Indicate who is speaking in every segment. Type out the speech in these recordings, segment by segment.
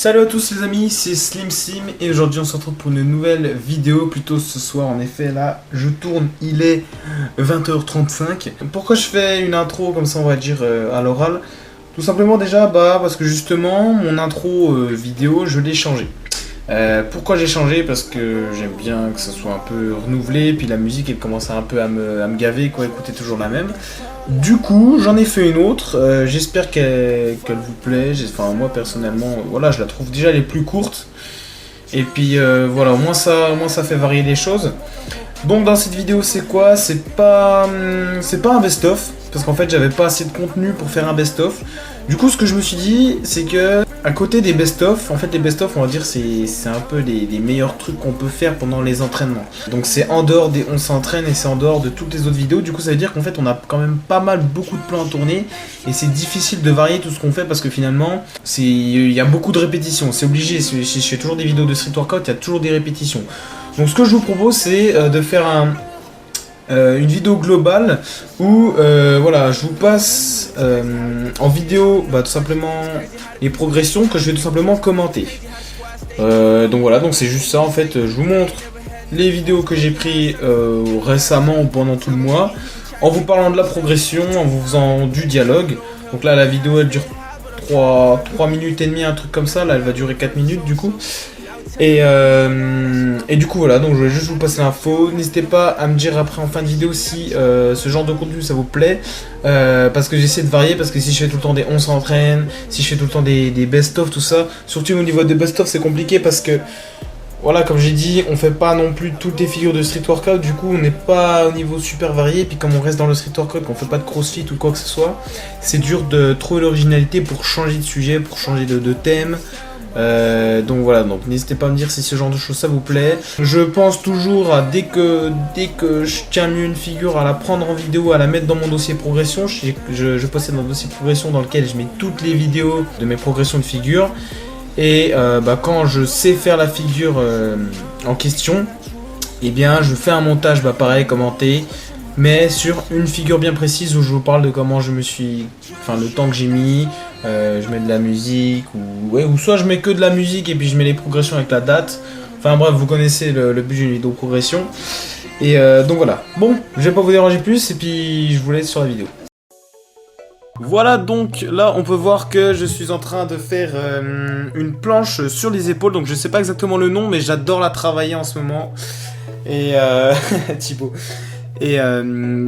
Speaker 1: Salut à tous les amis, c'est Slim Sim et aujourd'hui on se retrouve pour une nouvelle vidéo, plutôt ce soir en effet. Là je tourne, il est 20h35. Pourquoi je fais une intro comme ça, on va dire à l'oral? Tout simplement déjà parce que justement mon intro vidéo je l'ai changé. Pourquoi j'ai changé? Parce que j'aime bien que ça soit un peu renouvelé, puis la musique elle commence un peu à me gaver, quoi, écouter toujours la même. Du coup j'en ai fait une autre, j'espère qu'elle vous plaît. Enfin moi personnellement, voilà, je la trouve déjà les plus courtes. Et puis voilà, au moins ça fait varier les choses. Donc dans cette vidéo c'est quoi? C'est pas un best-of, parce qu'en fait j'avais pas assez de contenu pour faire un best-of. Du coup ce que je me suis dit c'est que à côté des best-of, en fait les best-of on va dire c'est un peu les meilleurs trucs qu'on peut faire pendant les entraînements. Donc c'est en dehors des on s'entraîne et c'est en dehors de toutes les autres vidéos. Du coup ça veut dire qu'en fait on a quand même pas mal, beaucoup de plans à tourner. Et c'est difficile de varier tout ce qu'on fait parce que finalement il y a beaucoup de répétitions. C'est obligé, si je fais toujours des vidéos de street workout, il y a toujours des répétitions. Donc ce que je vous propose c'est de faire une vidéo globale où voilà, je vous passe en vidéo tout simplement les progressions que je vais tout simplement commenter. Donc voilà, donc c'est juste ça en fait, je vous montre les vidéos que j'ai pris récemment ou pendant tout le mois, en vous parlant de la progression, en vous faisant du dialogue. Donc là la vidéo elle dure 3 minutes et demie, un truc comme ça, là elle va durer 4 minutes du coup. Et du coup voilà, donc je voulais juste vous passer l'info. N'hésitez pas à me dire après en fin de vidéo si ce genre de contenu ça vous plaît, parce que j'essaie de varier, parce que si je fais tout le temps des on s'entraîne, si je fais tout le temps des best-of, tout ça, surtout au niveau des best-of c'est compliqué parce que voilà, comme j'ai dit, on fait pas non plus toutes les figures de street workout, du coup on n'est pas au niveau super varié, et puis comme on reste dans le street workout, qu'on fait pas de crossfit ou quoi que ce soit, c'est dur de trouver l'originalité pour changer de sujet, pour changer de thème. Donc voilà, donc n'hésitez pas à me dire si ce genre de choses ça vous plaît. Je pense toujours à dès que je tiens mieux une figure, à la prendre en vidéo, à la mettre dans mon dossier progression. Je possède un dossier progression dans lequel je mets toutes les vidéos de mes progressions de figure. Et quand je sais faire la figure en question, et bien je fais un montage pareil, commenté, mais sur une figure bien précise où je vous parle de comment je me suis, enfin le temps que j'ai mis, je mets de la musique ou soit je mets que de la musique et puis je mets les progressions avec la date. Enfin bref, vous connaissez le but d'une vidéo progression. Et donc voilà. Bon, je vais pas vous déranger plus et puis je vous laisse sur la vidéo. Voilà, donc là on peut voir que je suis en train de faire une planche sur les épaules. Donc je sais pas exactement le nom, mais j'adore la travailler en ce moment. Et Thibaut. Et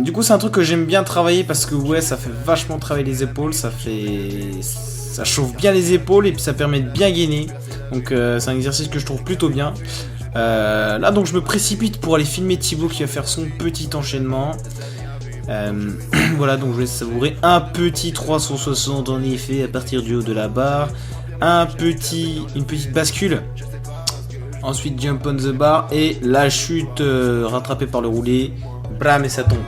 Speaker 1: du coup c'est un truc que j'aime bien travailler parce que ouais, ça fait vachement travailler les épaules, ça chauffe bien les épaules et puis ça permet de bien gainer. Donc c'est un exercice que je trouve plutôt bien. Là donc je me précipite pour aller filmer Thibaut qui va faire son petit enchaînement. Voilà, donc je vais savourer un petit 360 en effet à partir du haut de la barre, une petite bascule. Ensuite jump on the bar et la chute rattrapée par le roulé. Bram et ça tombe.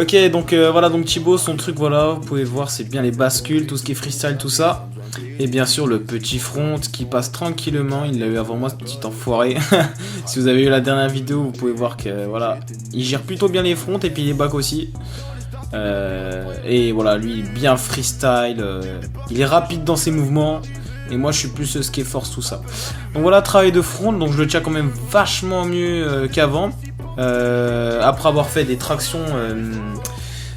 Speaker 1: Ok, donc voilà, donc Thibaut, son truc, voilà, vous pouvez voir, c'est bien les bascules, tout ce qui est freestyle, tout ça. Et bien sûr le petit front qui passe tranquillement, il l'a eu avant moi ce petit enfoiré. Si vous avez eu la dernière vidéo, vous pouvez voir que voilà, il gère plutôt bien les fronts et puis les backs aussi. Et voilà, lui bien freestyle, il est rapide dans ses mouvements. Et moi je suis plus ce qui est force, tout ça. Donc voilà, travail de front, donc je le tiens quand même vachement mieux qu'avant. Après avoir fait des tractions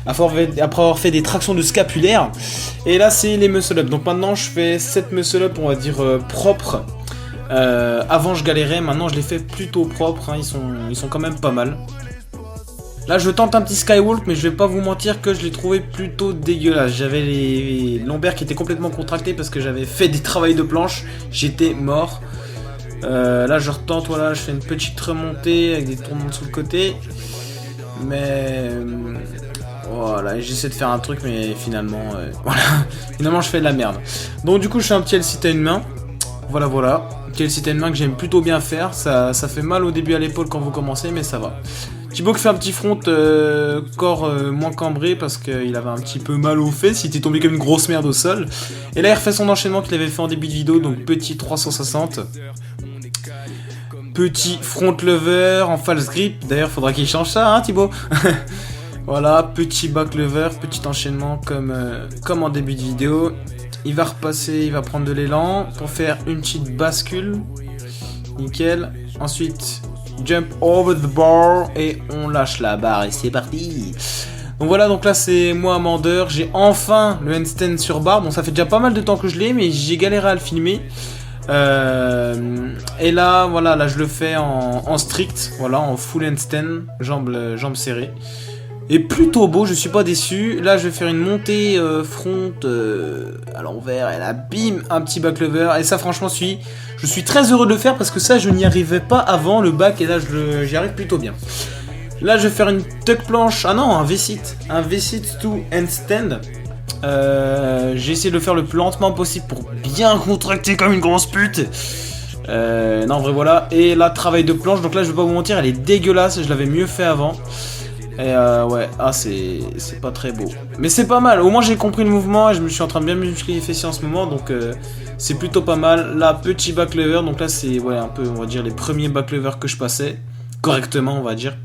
Speaker 1: des tractions de scapulaire. Et là c'est les muscle up. Donc maintenant je fais 7 muscle up, on va dire propres. Avant je galérais, maintenant je les fais plutôt propres, hein. Ils sont quand même pas mal. Là je tente un petit skywalk, mais je vais pas vous mentir que je l'ai trouvé plutôt dégueulasse. J'avais les lombaires qui étaient complètement contractés parce que j'avais fait des travails de planche. J'étais mort. Là je retente, voilà, je fais une petite remontée avec des tournements sur le côté. Mais voilà, j'essaie de faire un truc mais finalement voilà, finalement je fais de la merde. Donc du coup je fais un petit LCT à une main. Voilà, petit LCT à une main que j'aime plutôt bien faire. Ça fait mal au début à l'épaule quand vous commencez, mais ça va. Thibaut qui fait un petit front corps moins cambré parce qu'il avait un petit peu mal aux fesses, il était tombé comme une grosse merde au sol. Et là il refait son enchaînement qu'il avait fait en début de vidéo, donc petit 360. Petit front lever en false grip, d'ailleurs faudra qu'il change ça hein Thibaut. Voilà, petit back lever, petit enchaînement comme en début de vidéo. il va repasser, il va prendre de l'élan pour faire une petite bascule. Nickel. Ensuite, jump over the bar et on lâche la barre et c'est parti. Donc voilà, donc là c'est moi Amander, j'ai enfin le handstand sur barre. Bon, ça fait déjà pas mal de temps que je l'ai, mais j'ai galéré à le filmer. Et là, voilà, là je le fais en strict, voilà, en full handstand, jambes serrées. Et plutôt beau, je suis pas déçu. Là, je vais faire une montée front à l'envers, et là, bim, un petit back lever. Et ça, franchement, je suis très heureux de le faire parce que ça, je n'y arrivais pas avant le back, et là, j'y arrive plutôt bien. Là, je vais faire une tuck planche. Ah non, un V-sit to handstand. J'ai essayé de le faire le plus lentement possible pour bien contracter comme une grosse pute. Non, en vrai, voilà. Et là, travail de planche. Donc là, je vais pas vous mentir, elle est dégueulasse. Je l'avais mieux fait avant. Et ouais, c'est pas très beau. Mais c'est pas mal. Au moins, j'ai compris le mouvement et je me suis en train de bien muscler les fessiers en ce moment. Donc, c'est plutôt pas mal. Là, petit back lever. Donc là, c'est ouais, un peu, on va dire, les premiers back lever que je passais. Correctement, on va dire.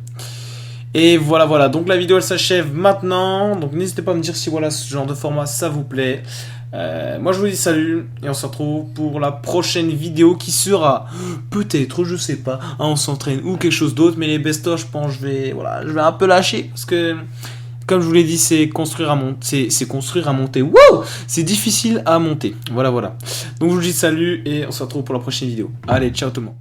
Speaker 1: Et voilà, donc la vidéo elle s'achève maintenant, donc n'hésitez pas à me dire si voilà ce genre de format ça vous plaît. Moi je vous dis salut et on se retrouve pour la prochaine vidéo qui sera peut-être, je sais pas, on s'entraîne ou quelque chose d'autre, mais les best-of je pense je vais un peu lâcher parce que comme je vous l'ai dit c'est construire à monter, wow, c'est difficile à monter, voilà. Donc je vous dis salut et on se retrouve pour la prochaine vidéo. Allez, ciao tout le monde.